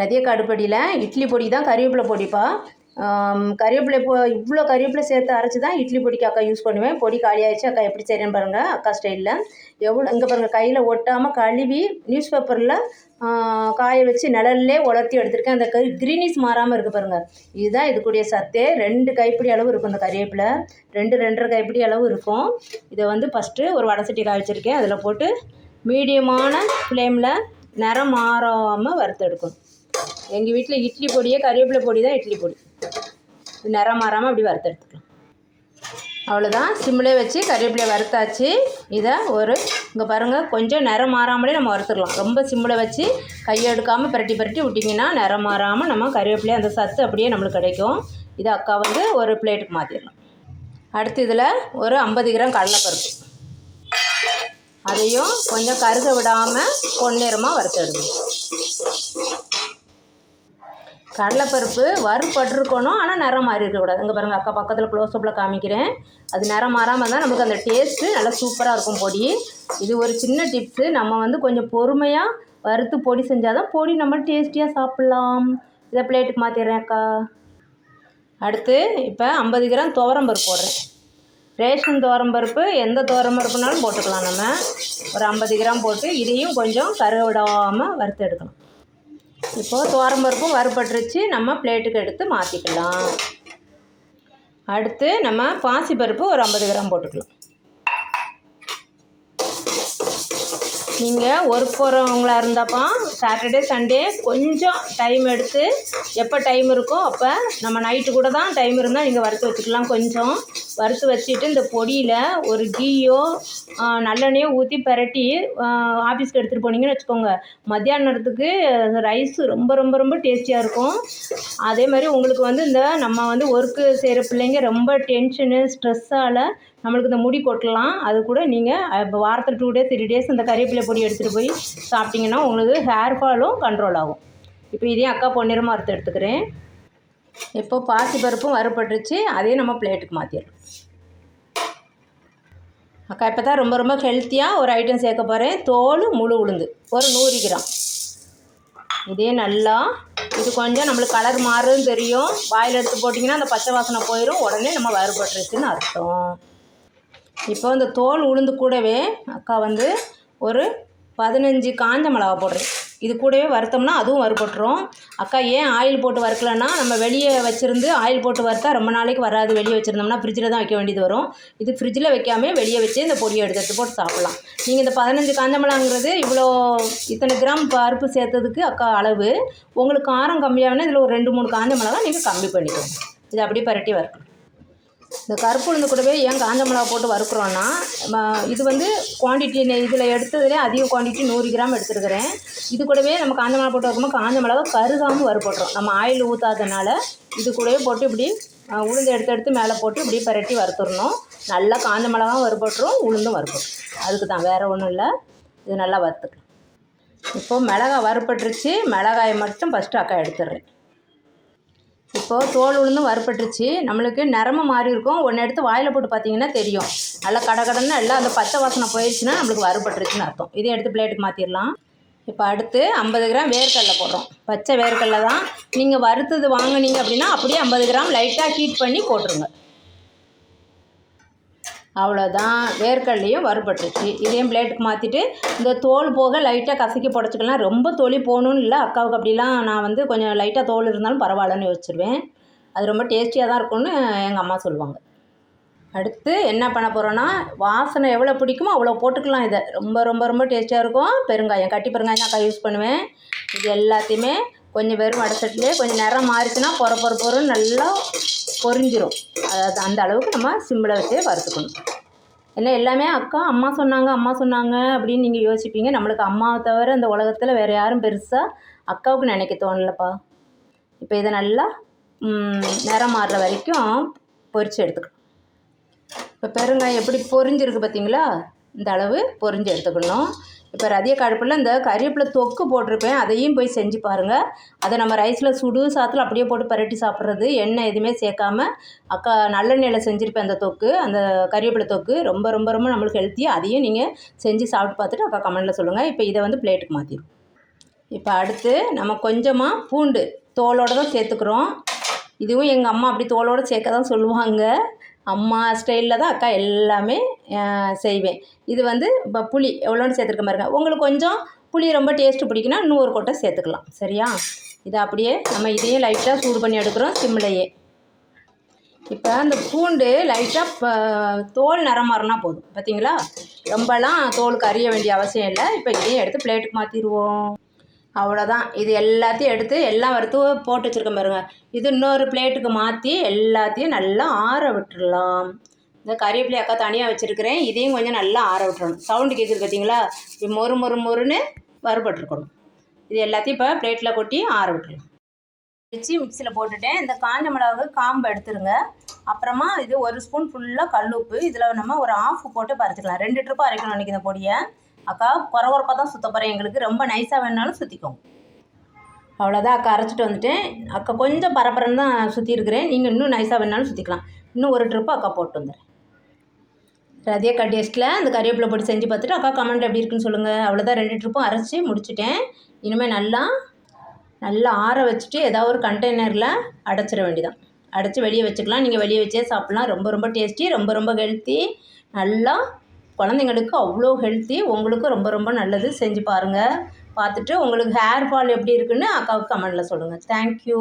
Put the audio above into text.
ரதிய காடுப்படியில் இட்லி பொடி தான் கறிவேப்பிலை பொடிப்பா. கறிவேப்பிலை இவ்வளோ கறிவேப்பிலை சேர்த்து அரைச்சி தான் இட்லி பொடிக்கு அக்கா யூஸ் பண்ணுவேன். பொடி காலியாகிடுச்சு. அக்கா எப்படி செய்கிறேன்னு பாருங்கள், அக்கா ஸ்டைலில். எவ்வளோ இங்கே பாருங்கள், கையில் ஒட்டாமல் கழுவி நியூஸ் பேப்பரில் காய வச்சு நிழல்லே உலர்த்தி எடுத்துருக்கேன். அந்த கிரீனிஸ் மாறாமல் இருக்குது பாருங்கள். இதுதான் இதுக்குரிய சத்தே. 2 கைப்பிடி அளவு இருக்கும் இந்த கறிவேப்பிலை. 2-2.5 கைப்பிடி அளவு இருக்கும். இதை வந்து ஃபஸ்ட்டு ஒரு வடை சட்டி காய வச்சுருக்கேன். அதில் போட்டு மீடியமான ஃப்ளேமில் நிறம் மாறாமல் வறுத்தெடுக்கணும். எங்கள் வீட்டில் இட்லி பொடியே கறிவேப்பிலை பொடி தான் இட்லி பொடி. நிறம் மாறாமல் அப்படி வறுத்தெடுத்துக்கலாம். அவ்வளோதான். சிம்மிலே வச்சு கறிவேப்பிலையை வறுத்தாச்சு. இதை இங்கே பாருங்கள், கொஞ்சம் நிறம் மாறாமலே நம்ம வறுத்துக்கலாம். ரொம்ப சிம்மில் வச்சு கையை எடுக்காமல் பிரட்டி விட்டிங்கன்னா நிறம் மாறாமல் நம்ம கறிவேப்பிலையை அந்த சத்து அப்படியே நம்மளுக்கு கிடைக்கும். இதை அக்கா வந்து ஒரு பிளேட்டுக்கு மாற்றிடலாம். அடுத்து இதில் ஒரு 50 கிராம் கடலைப்பருப்பு, அதையும் கொஞ்சம் கருக விடாமல் பொன்னிறமாக வறுத்தெடுக்கணும். கடலைப்பருப்பு வறுபட்டுருக்கணும், ஆனால் நிறம் மாறி இருக்கக்கூடாது. இங்கே பாருங்கள், அக்கா பக்கத்தில் க்ளோஸ்அப்பில் காமிக்கிறேன். அது நிறம் மாறாமல் தான் நமக்கு அந்த டேஸ்ட்டு நல்லா சூப்பராக இருக்கும் பொடி. இது ஒரு சின்ன டிப்ஸு. நம்ம வந்து கொஞ்சம் பொறுமையாக வறுத்து பொடி செஞ்சால் தான் பொடி நம்ம டேஸ்டியாக சாப்பிட்லாம். இதை பிளேட்டுக்கு மாற்றிடுறேன் அக்கா. அடுத்து இப்போ 50 கிராம் துவரம்பருப்பு போடுறேன். ரேஷன் துவரம்பருப்பு, எந்த துவரம்பருப்புனாலும் போட்டுக்கலாம். நம்ம ஒரு 50 கிராம் போட்டு இதையும் கொஞ்சம் கருக விடாமல் வறுத்து எடுக்கணும். இப்போது துவரம்பருப்பும் வறுபட்டுருச்சு. நம்ம பிளேட்டுக்கு எடுத்து மாற்றிக்கலாம். அடுத்து நம்ம பாசிப்பருப்பு ஒரு 50 கிராம் போட்டுக்கலாம். நீங்கள் ஒர்க் போகிறவங்களா இருந்தாப்பா சாட்டர்டே சண்டே கொஞ்சம் டைம் எடுத்து, எப்போ டைம் இருக்கோ அப்போ நம்ம நைட்டு கூட தான் டைம் இருந்தால் நீங்கள் வறுத்து வச்சுக்கலாம். கொஞ்சம் வறுத்து வச்சுட்டு இந்த பொடியில் ஒரு கீயோ நல்லெண்ணெயோ ஊற்றி பரட்டி ஆஃபீஸ்க்கு எடுத்துகிட்டு போனீங்கன்னு வச்சுக்கோங்க, மத்தியான நேரத்துக்கு ரைஸ் ரொம்ப ரொம்ப ரொம்ப டேஸ்டியாக இருக்கும். அதே மாதிரி உங்களுக்கு வந்து நம்ம வந்து ஒர்க்கு செய்கிற பிள்ளைங்க ரொம்ப டென்ஷனு ஸ்ட்ரெஸ்ஸால் நம்மளுக்கு இந்த முடி கொட்டலாம். அது கூட நீங்கள் இப்போ வாரத்தில் 2 days 3 days இந்த கறிவேப்பிலை பொடி எடுத்துகிட்டு போய் சாப்பிட்டிங்கன்னா உங்களுக்கு ஹேர் ஃபாலும் கண்ட்ரோல் ஆகும். இப்போ இதையும் அக்கா பொன்னிறமாக வறுத்து எடுத்துக்கிறேன். இப்போ பாசிப்பருப்பும் வறுபட்டுருச்சு. அதையும் நம்ம பிளேட்டுக்கு மாற்றிடலாம். அக்கா இப்போ தான் ரொம்ப ரொம்ப ஹெல்த்தியாக ஒரு ஐட்டம் சேர்க்க போகிறேன். தோல் முழு உளுந்து ஒரு 100 கிராம். இதே நல்லா இது கொஞ்சம் நம்மளுக்கு கலர் மாறுன்னு தெரியும். வாயில் எடுத்து போட்டிங்கன்னா அந்த பச்சை வாசனை போயிடும். உடனே நம்ம வறுபட்டுருச்சுன்னு அர்த்தம். இப்போ இந்த தோல் உளுந்து கூடவே அக்கா வந்து ஒரு 15 காஞ்ச மிளகா போடுறேன். இது கூடவே வறுத்தோம்னா அதுவும் வறுபட்டுரும். அக்கா ஏன் ஆயில் போட்டு வறுக்கலன்னா, நம்ம வெளியே வச்சுருந்து ஆயில் போட்டு வறுத்தா ரொம்ப நாளைக்கு வராது. வெளியே வச்சுருந்தோம்னா ஃப்ரிட்ஜில் தான் வைக்க வேண்டியது வரும். இது ஃப்ரிட்ஜில் வைக்காமல் வெளியே வச்சு இந்த பொடியை எடுத்து போட்டு சாப்பிட்லாம். நீங்கள் இந்த 15 காஞ்ச மிளகாங்கிறது இத்தனை கிராம் பருப்பு சேர்த்ததுக்கு அக்கா அளவு. உங்களுக்கு காரம் கம்மியாகனா இதில் ஒரு 2-3 காஞ்ச மிளகா நீங்கள் கம்மி பண்ணிக்கோங்க. இது அப்படியே பரட்டி வறுக்கணும். இந்த கருப்பு உளுந்து கூடவே ஏன் காஞ்ச மிளகா போட்டு வறுக்கிறோன்னா, இது வந்து குவான்டிட்டி இதில் எடுத்ததுலேயே அதிக குவான்டிட்டி 100 கிராம் எடுத்துருக்கிறேன். இது கூடவே நம்ம காஞ்ச மிளகா போட்டு வைக்கும்போது காஞ்ச மிளகா கருகாமல் வறுபட்டுரும். நம்ம ஆயில் ஊற்றாதனால இது கூடவே போட்டு இப்படி உளுந்து எடுத்து மேலே போட்டு இப்படி பரட்டி வறுத்துடணும். நல்லா காஞ்ச மிளகாவும் வறுபட்டுரும், உளுந்தும் வறுபட்டுரும். அதுக்கு தான், வேறு ஒன்றும் இல்லை. இது நல்லா வறுத்துக்கலாம். இப்போது மிளகாய் வறுபட்டுருச்சு. மிளகாயை மட்டும் ஃபஸ்ட்டு அக்கா எடுத்துடுறேன். இப்போது தோல் உளுந்தும் வறுபட்டுருச்சு. நம்மளுக்கு நிறம மாறி இருக்கும். ஒன்று எடுத்து வாயில் போட்டு பார்த்தீங்கன்னா தெரியும். நல்லா கடன்னு எல்லாம் அந்த பச்சை வாசனை போயிடுச்சுன்னா நம்மளுக்கு வறுபட்டுருச்சுன்னு அர்த்தம். இதை எடுத்து பிளேட்டுக்கு மாற்றிடலாம். இப்போ அடுத்து 50 கிராம் வேர்க்கடலை போடுறோம். பச்சை வேர்க்கடலை தான். நீங்கள் வறுத்தது வாங்கினீங்க அப்படின்னா அப்படியே 50 கிராம் லைட்டாக ஹீட் பண்ணி போட்டுருங்க. அவ்வளோதான். வேர்க்கடலையும் வறுபட்டுருச்சு. இதையும் பிளேட்டுக்கு மாற்றிட்டு இந்த தோல் போக லைட்டாக கசக்கி புடச்சிக்கலாம். ரொம்ப தொலி போகணுன்னு இல்லை. அக்காவுக்கு அப்படிலாம் நான் வந்து கொஞ்சம் லைட்டாக தோல் இருந்தாலும் பரவாயில்லன்னு யோசிச்சிருவேன். அது ரொம்ப டேஸ்டியாக தான் இருக்கும்னு எங்கள் அம்மா சொல்லுவாங்க. அடுத்து என்ன பண்ண போகிறோன்னா, வாசனை எவ்வளோ பிடிக்குமோ அவ்வளோ போட்டுக்கலாம். இதை ரொம்ப ரொம்ப ரொம்ப டேஸ்டியாக இருக்கும். பெருங்காயம், கட்டி பெருங்காயம் தான் அக்கா யூஸ் பண்ணுவேன். இது எல்லாத்தையுமே கொஞ்சம் வெறும் வடசட்டிலே கொஞ்சம் நிறம் மாறிச்சுன்னா பொறுன்னு நல்லா பொரிஞ்சிரும். அதாவது அந்த அளவுக்கு நம்ம சிம்மில் வச்சே வறுத்துக்கணும். ஏன்னா எல்லாமே அம்மா சொன்னாங்க அப்படின்னு நீங்கள் யோசிப்பீங்க. நம்மளுக்கு அம்மாவை தவிர இந்த உலகத்தில் வேறு யாரும் பெருசாக அக்காவுக்கு நினைக்க தோணலப்பா. இப்போ இதை நல்லா நிறம் மாறுற வரைக்கும் பொரித்து எடுத்துக்கணும். இப்போ பெருங்காயம் எப்படி பொரிஞ்சிருக்கு பார்த்தீங்களா? இந்த அளவு பொரிஞ்சு எடுத்துக்கணும். இப்போ ரதிய கடுப்பில் இந்த கறிவேப்பிலை தொக்கு போட்டிருப்பேன். அதையும் போய் செஞ்சு பாருங்கள். அதை நம்ம ரைஸில் சுடு சாத்தில் அப்படியே போட்டு பரட்டி சாப்பிட்றது. எண்ணெய் எதுவுமே சேர்க்காம அக்கா நல்லெண்ணெயில் செஞ்சுருப்பேன். அந்த தொக்கு, அந்த கறிவேப்பிலை தொக்கு ரொம்ப ரொம்ப ரொம்ப நம்மளுக்கு ஹெல்த்தியாக. அதையும் நீங்கள் செஞ்சு சாப்பிட்டு பார்த்துட்டு அக்கா கமெண்ட்டில் சொல்லுங்கள். இப்போ இதை வந்து பிளேட்டுக்கு மாற்றிடும். இப்போ அடுத்து நம்ம கொஞ்சமாக பூண்டு தோலோடு தான் சேர்த்துக்கிறோம். இதுவும் எங்கள் அம்மா அப்படி தோலோடு சேர்க்க தான் சொல்லுவாங்க. அம்மா ஸ்டைலில் தான் அக்கா எல்லாமே செய்வேன். இது இப்போ புளி எவ்வளோன்னு சேர்த்துருக்க பாருங்க. உங்களுக்கு கொஞ்சம் புளி ரொம்ப டேஸ்ட்டு பிடிக்குன்னா இன்னும் ஒரு கொட்டை சேர்த்துக்கலாம். சரியா? இதை அப்படியே நம்ம இதையும் லைட்டாக சூடு பண்ணி எடுக்கிறோம் சிம்மிலையே. இப்போ அந்த பூண்டு லைட்டாக தோல் நிறம் மாறினா போதும். பார்த்தீங்களா? ரொம்பலாம் தோலுக்கு அறிய வேண்டிய அவசியம் இல்லை. இப்போ இதையும் எடுத்து பிளேட்டுக்கு மாற்றிடுவோம். அவ்வளோதான். இது எல்லாத்தையும் எடுத்து எல்லாம் வறுத்து போட்டு வச்சுருக்கேன் பாருங்க. இது இன்னொரு பிளேட்டுக்கு மாற்றி எல்லாத்தையும் நல்லா ஆற விட்டுடலாம். இந்த கறிவேப்பிலை அக்கா தனியாக வச்சுருக்கிறேன். இதையும் கொஞ்சம் நல்லா ஆற விட்டுறணும். சவுண்டு கேட்குது பார்த்தீங்களா? இது மொறு மொறு மொறுன்னு வறுபட்டுருக்கணும். இது எல்லாத்தையும் இப்போ பிளேட்டில் கொட்டி ஆற விட்டுருலாம். வச்சு மிக்சியில் போட்டுட்டேன். இந்த காஞ்ச மிளகாவுக்கு காம்பு எடுத்துருங்க. அப்புறமா இது 1 ஸ்பூன் ஃபுல்லாக கல்லுப்பு. இதில் நம்ம ஒரு ஆஃப் போட்டு பறிச்சுக்கலாம். 2 ட்ரிப்பாக அரைக்கணும் அன்றைக்கி இந்த பொடியை. அக்கா குறகுறப்பாக தான் சுற்ற போகிறேன். எங்களுக்கு ரொம்ப நைஸாக வேணாலும் சுற்றிக்கோங்க. அவ்வளோதான் அக்கா அரைச்சிட்டு வந்துட்டேன். அக்கா கொஞ்சம் பரபரன்னு தான் சுற்றிருக்கிறேன். நீங்கள் இன்னும் நைஸாக வேணாலும் சுற்றிக்கலாம். இன்னும் ஒரு ட்ரிப்பு அக்கா போட்டு வந்துடுறேன். அதே டேஸ்ட்டில் அந்த கறிவேப்பிலை போட்டு செஞ்சு பார்த்துட்டு அக்கா கமெண்ட் எப்படி இருக்குன்னு சொல்லுங்கள். அவ்வளோதான் 2 ட்ரிப்பும் அரைச்சி முடிச்சுட்டேன். இனிமேல் நல்லா ஆற வச்சுட்டு ஏதாவது ஒரு கண்டெய்னரில் அடைச்சிட வேண்டியதான். அடைச்சி வெளியே வச்சுக்கலாம். நீங்கள் வெளியே வச்சே சாப்பிட்லாம். ரொம்ப ரொம்ப டேஸ்டி, ரொம்ப ரொம்ப ஹெல்த்தி. நல்லா குழந்தைங்களுக்கு அவ்வளோ ஹெல்த்தி. உங்களுக்கும் ரொம்ப ரொம்ப நல்லது. செஞ்சு பாருங்கள். பார்த்துட்டு உங்களுக்கு ஹேர் ஃபால் எப்படி இருக்குன்னு அக்காவுக்கு கமெண்டில் சொல்லுங்கள். தேங்க்யூ.